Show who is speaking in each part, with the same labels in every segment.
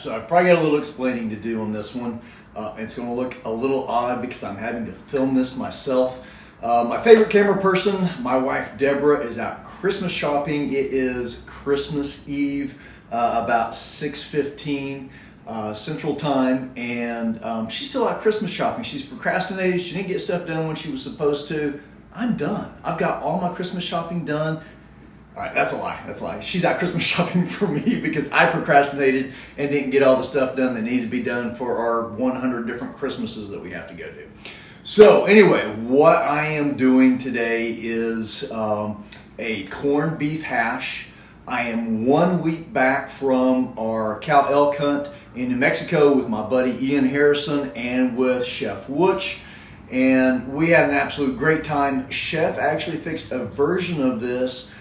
Speaker 1: so I've probably got a little explaining to do on this one. It's going to look a little odd because I'm having to film this myself. My favorite camera person, my wife Deborah, is out Christmas shopping. It is Christmas Eve, about 6:15 Central Time, and she's still out Christmas shopping. She's procrastinated. She didn't get stuff done when she was supposed to. I'm done. I've got all my Christmas shopping done. All right, that's a lie. That's a lie. She's out Christmas shopping for me because I procrastinated and didn't get all the stuff done that needed to be done for our 100 different Christmases that we have to go to. So anyway, what I am doing today is a corned beef hash. I am 1 week back from our cow elk hunt in New Mexico with my buddy Ian Harrison and with Chef Wooch. And we had an absolute great time. Chef actually fixed a version of this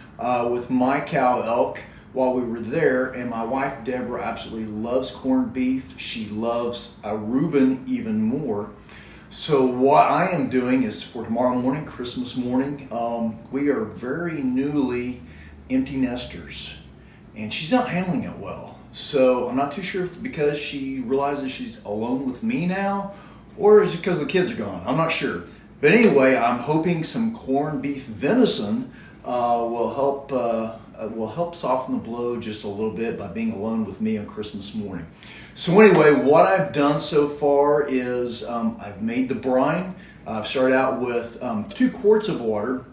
Speaker 1: with my cow elk while we were there, and my wife Deborah absolutely loves corned beef. She loves a Ruben even more. So what I am doing is for tomorrow morning, Christmas morning, we are very newly empty nesters, and she's not handling it well. So I'm not too sure if it's because she realizes she's alone with me now, or is it because the kids are gone? I'm not sure. But anyway, I'm hoping some corned beef venison will help soften the blow just a little bit by being alone with me on Christmas morning. So anyway, what I've done so far is I've made the brine. I've started out with 2 quarts of water,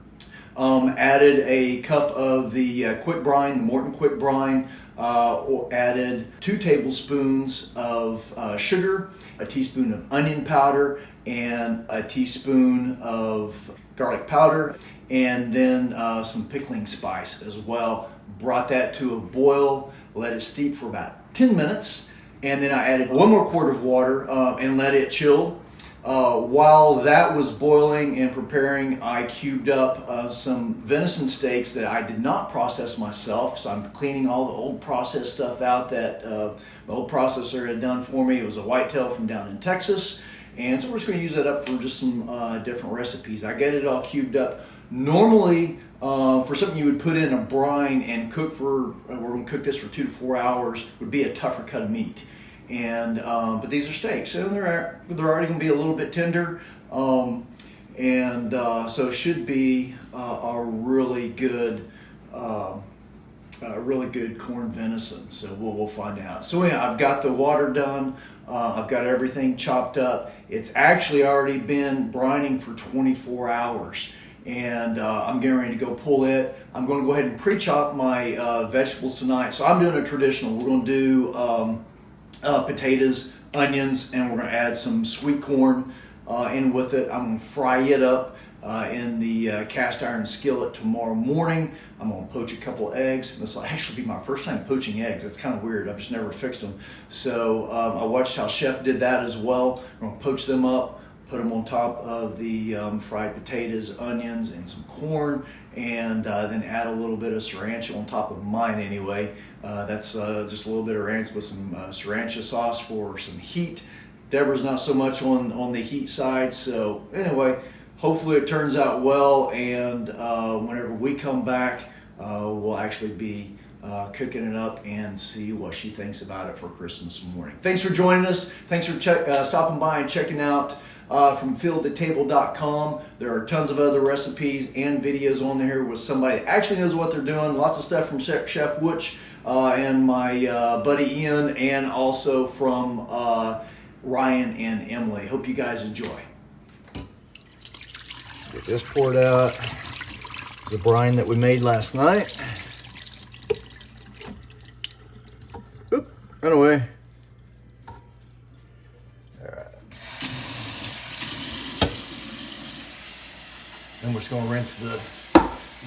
Speaker 1: added a cup of the quick brine, the Morton quick brine, added 2 tablespoons of sugar, a teaspoon of onion powder, and a teaspoon of garlic powder, and then some pickling spice as well. Brought that to a boil, let it steep for about 10 minutes, and then I added 1 more quart of water and let it chill. While that was boiling and preparing, I cubed up some venison steaks that I did not process myself, so I'm cleaning all the old processed stuff out that the old processor had done for me. It was a whitetail from down in Texas, and so we're just going to use that up for just some different recipes. I get it all cubed up. Normally, for something you would put in a brine and cook for, we're going to cook this for 2 to 4 hours, would be a tougher cut of meat. And but these are steaks, so they're already going to be a little bit tender, so it should be a really good corned venison. So we'll find out. So yeah, I've got the water done. I've got everything chopped up. It's actually already been brining for 24 hours. And I'm getting ready to go pull it. I'm going to go ahead and pre-chop my vegetables tonight. So I'm doing a traditional. We're going to do potatoes, onions, and we're going to add some sweet corn in with it. I'm going to fry it up in the cast iron skillet tomorrow morning. I'm going to poach a couple of eggs. This will actually be my first time poaching eggs. That's kind of weird. I've just never fixed them. So I watched how Chef did that as well. I'm going to poach them up, put them on top of the fried potatoes, onions, and some corn, and then add a little bit of sriracha on top of mine anyway. That's just a little bit of ranch with some sriracha sauce for some heat. Deborah's not so much on the heat side, so anyway, hopefully it turns out well, and whenever we come back, we'll actually be cooking it up and see what she thinks about it for Christmas morning. Thanks for joining us. Thanks for stopping by and checking out from fieldtotable.com. There are tons of other recipes and videos on there with somebody that actually knows what they're doing. Lots of stuff from Chef Wooch and my buddy Ian, and also from Ryan and Emily. Hope you guys enjoy. Get this poured out. The brine that we made last night. Oop, run away. Then we're just going to rinse the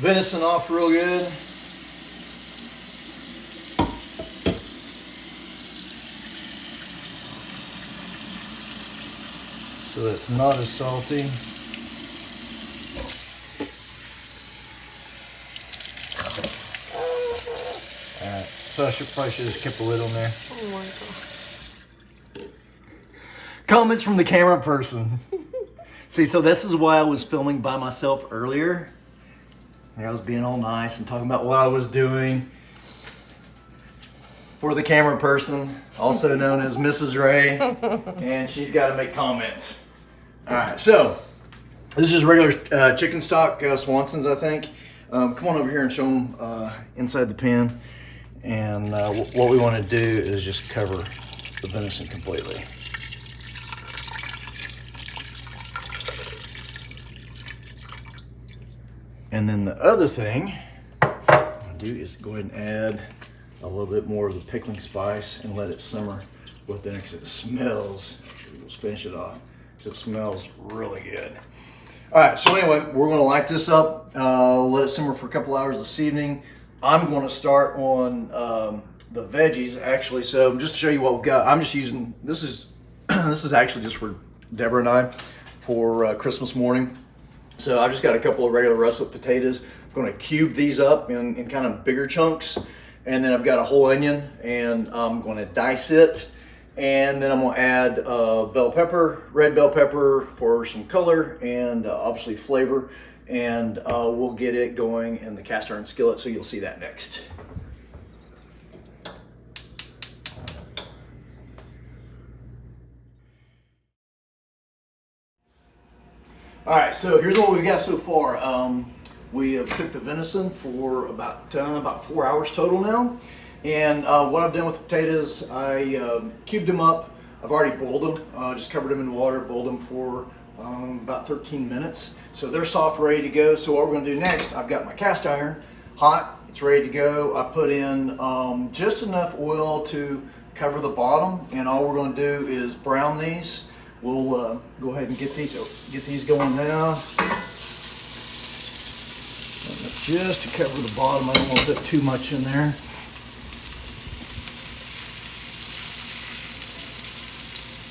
Speaker 1: venison off real good. So that it's not as salty. Alright, so I probably should have just kept the lid on there. Oh my God. Comments from the camera person. See, so this is why I was filming by myself earlier. I was being all nice and talking about what I was doing. for the camera person, also known as Mrs. Ray, and she's got to make comments. All right, so this is regular chicken stock, Swanson's, I think. Come on over here and show them inside the pan. And what we want to do is just cover the venison completely. And then the other thing I'm going to do is go ahead and add a little bit more of the pickling spice and let it simmer within it because it smells. Let's finish it off. It smells really good. All right, so anyway, we're going to light this up, let it simmer for a couple hours this evening. I'm going to start on the veggies actually. So just to show you what we've got, I'm just using this is actually just for Deborah and I for Christmas morning. So I've just got a couple of regular russet potatoes. I'm going to cube these up in kind of bigger chunks, and then I've got a whole onion, and I'm going to dice it, and then I'm going to add bell pepper, red bell pepper for some color and obviously flavor. And we'll get it going in the cast iron skillet, so you'll see that next. All right, so here's what we've got so far. We have cooked the venison for about 4 hours total now. And what I've done with the potatoes, I cubed them up. I've already boiled them, just covered them in water, boiled them for about 13 minutes. So they're soft, ready to go. So what we're going to do next, I've got my cast iron hot, it's ready to go. I put in just enough oil to cover the bottom, and all we're going to do is brown these. We'll go ahead and get these going now. Just to cover the bottom, I don't want to put too much in there.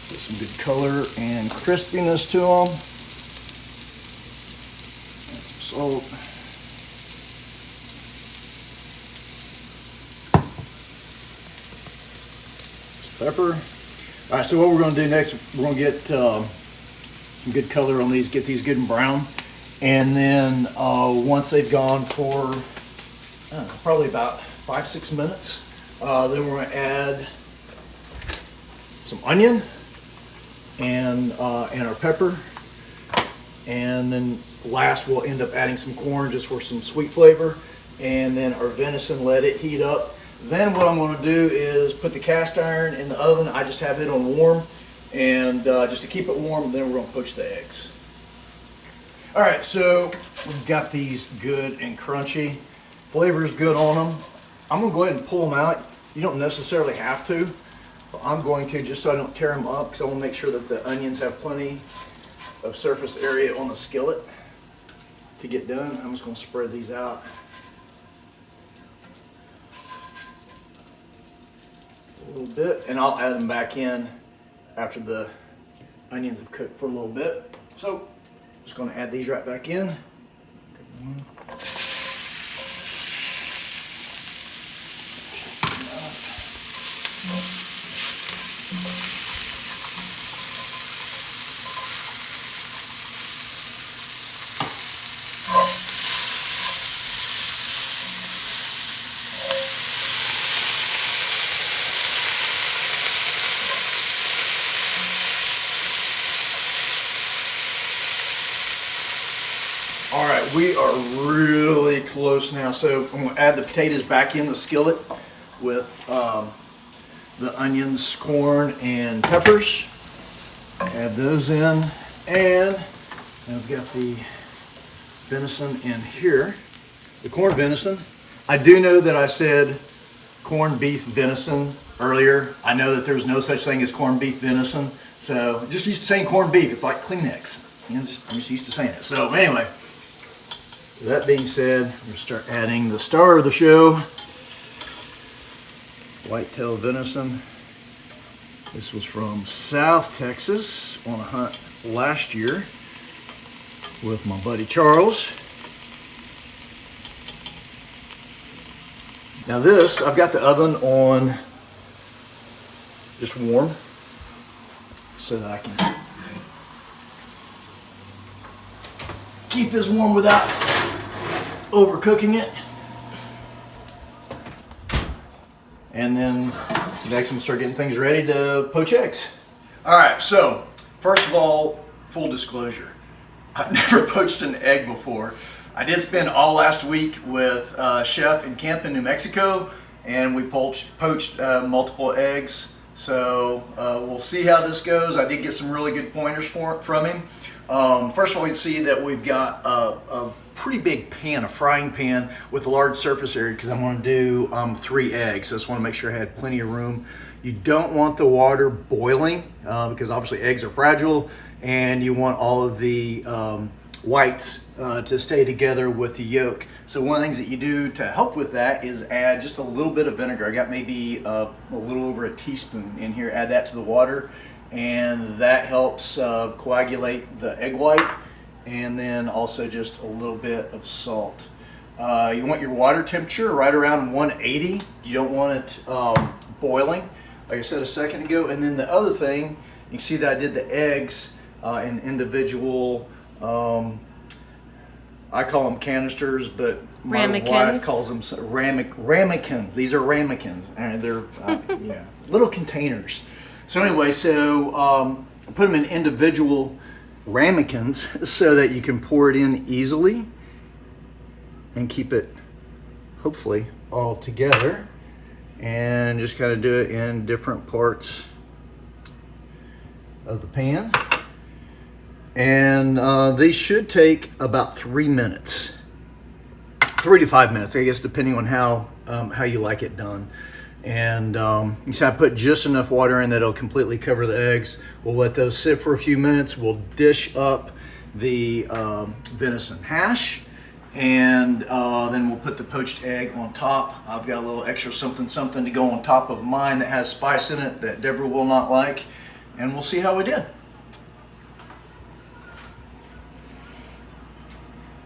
Speaker 1: Get some good color and crispiness to them. Add some salt. Some pepper. All right, so what we're going to do next, we're going to get some good color on these, get these good and brown. And then once they've gone for probably about 5-6 minutes, then we're going to add some onion and our pepper, and then last we'll end up adding some corn just for some sweet flavor, and then our venison, let it heat up. Then what I'm going to do is put the cast iron in the oven. I just have it on warm, and just to keep it warm, and then we're going to poach the eggs. All right, so we've got these good and crunchy. Flavor's good on them. I'm going to go ahead and pull them out. You don't necessarily have to. I'm going to, just so I don't tear them up, because I want to make sure that the onions have plenty of surface area on the skillet to get done. I'm just going to spread these out a little bit, and I'll add them back in after the onions have cooked for a little bit. So just going to add these right back in. All right, we are really close now. So I'm going to add the potatoes back in the skillet with the onions, corn, and peppers. Add those in, and I've got the venison in here, the corned venison. I do know that I said corned beef venison earlier. I know that there's no such thing as corned beef venison, so just used to saying corned beef. It's like Kleenex. You know, I'm just used to saying it. So anyway, that being said, I'm going to start adding the star of the show, whitetail venison. This was from South Texas on a hunt last year with my buddy Charles. Now this, I've got the oven on just warm so that I can keep this warm without overcooking it. And then next we'll start getting things ready to poach eggs. All right, so first of all, full disclosure, I've never poached an egg before. I did spend all last week with a chef in camp in New Mexico, and we poached multiple eggs. So we'll see how this goes. I did get some really good pointers from him. First of all, you see that we've got a pretty big pan, a frying pan with a large surface area, because I'm going to do 3 eggs. So I just want to make sure I had plenty of room. You don't want the water boiling because obviously eggs are fragile, and you want all of the whites to stay together with the yolk. So one of the things that you do to help with that is add just a little bit of vinegar. I got maybe a little over a teaspoon in here. Add that to the water, and that helps coagulate the egg white, and then also just a little bit of salt. You want your water temperature right around 180. You don't want it boiling, like I said a second ago. And then the other thing, you can see that I did the eggs in individual, I call them canisters, but my wife calls them ramekins. These are ramekins, and they're yeah, little containers. So anyway, so I put them in individual ramekins so that you can pour it in easily and keep it hopefully all together, and just kind of do it in different parts of the pan. And these should take about 3 minutes, 3 to 5 minutes, I guess, depending on how you like it done. And you see I put just enough water in that it'll completely cover the eggs. We'll let those sit for a few minutes. We'll dish up the venison hash, and then we'll put the poached egg on top. I've got a little extra something to go on top of mine that has spice in it that Deborah will not like, and we'll see how we did.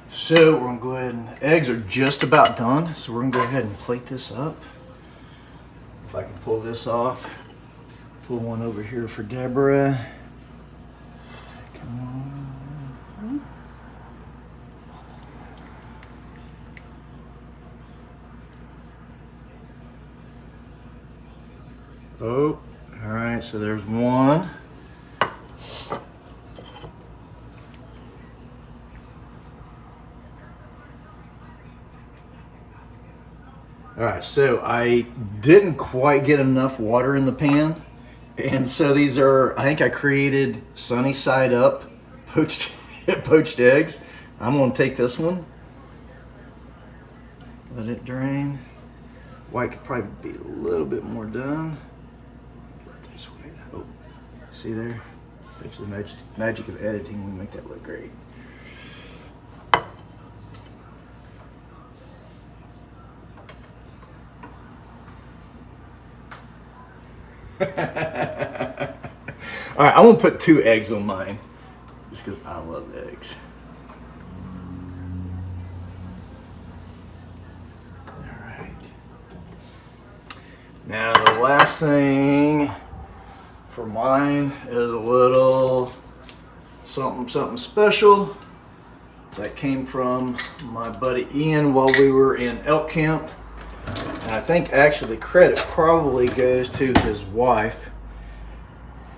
Speaker 1: So we're gonna go ahead, and the eggs are just about done, so we're gonna go ahead and plate this up. If I can pull this off, pull one over here for Deborah. Come on. Oh, all right, so there's one. All right, so I didn't quite get enough water in the pan, and so these are, I think I created sunny side up poached eggs. I'm gonna take this one, let it drain. White could probably be a little bit more done. This way. Oh, see there? That's the magic of editing. We make that look great. All right, I'm gonna put 2 eggs on mine just because I love eggs. All right. Now the last thing for mine is a little something special that came from my buddy Ian while we were in elk camp. And I think actually credit probably goes to his wife.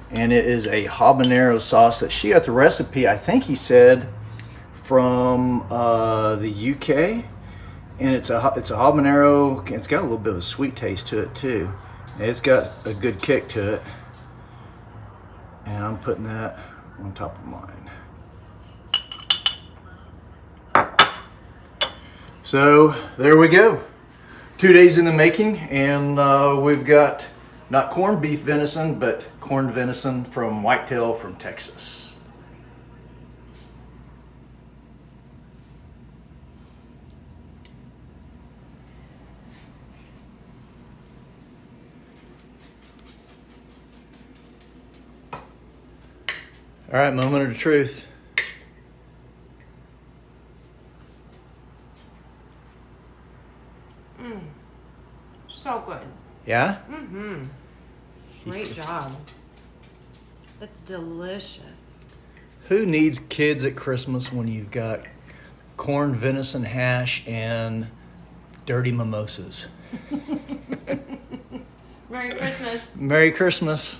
Speaker 1: And it is a habanero sauce that she got the recipe, I think he said, from the UK. And it's a habanero. It's got a little bit of a sweet taste to it too. It's got a good kick to it. And I'm putting that on top of mine. So there we go. 2 days in the making, and we've got not corned beef venison, but corned venison from whitetail from Texas. All right, moment of the truth.
Speaker 2: So good.
Speaker 1: Yeah?
Speaker 2: Mm-hmm. Great job. That's delicious.
Speaker 1: Who needs kids at Christmas when you've got corned venison hash and dirty mimosas?
Speaker 2: Merry Christmas.
Speaker 1: Merry Christmas.